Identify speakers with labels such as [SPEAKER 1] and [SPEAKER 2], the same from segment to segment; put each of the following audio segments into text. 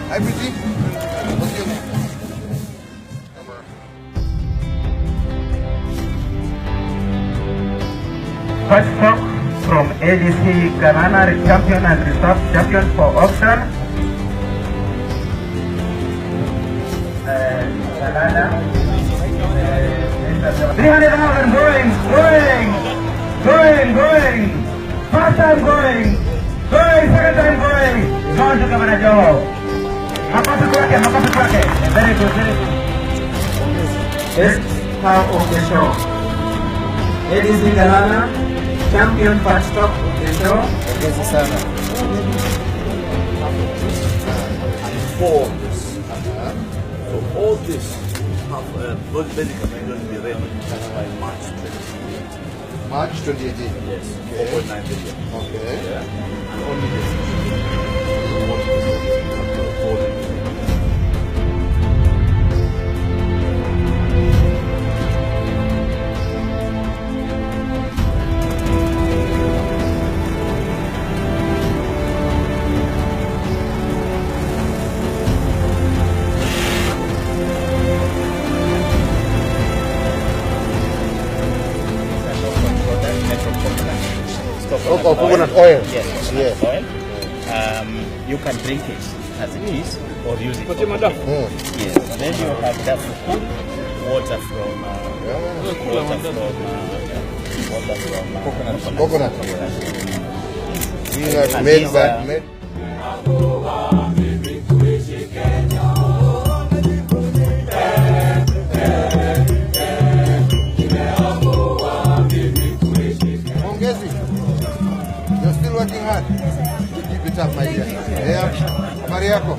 [SPEAKER 1] Hi, Pretty. What's your name?
[SPEAKER 2] First stock from ADC Ganana, champion and reserve champion for auction. Ganana. 300,000 going. First time going, second time going. Going to Governor Joe. Makofi kwake. Very good. Best star of the show. ADC Ganana, champion first stop of the show.
[SPEAKER 1] Pongezi sana.
[SPEAKER 3] Forms. So all this those basically going to be ready by March 2018.
[SPEAKER 1] March 2018.
[SPEAKER 3] Yes.
[SPEAKER 1] Okay.
[SPEAKER 3] 4.9 billion.
[SPEAKER 1] Okay.
[SPEAKER 3] Yeah. And only this.
[SPEAKER 1] Oh, coconut oil.
[SPEAKER 4] Yes, coconut oil. You can drink it as it is or use it for cooking. Yes. Then you have that water from
[SPEAKER 1] Coconut. These are made by. Pongezi. You're still working hard. Keep it up, my dear. Yeah. Habari yako?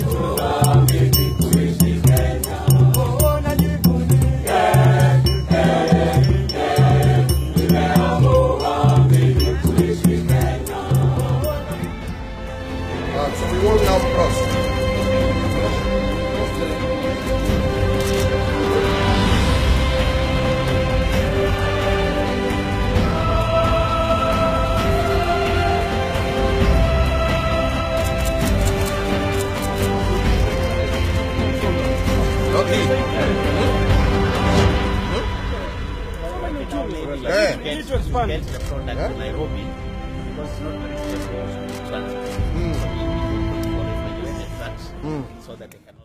[SPEAKER 1] So we will now cross.
[SPEAKER 4] Get the product to Nairobi because it's not very safe to transport. So we put for refrigerated trucks so that they can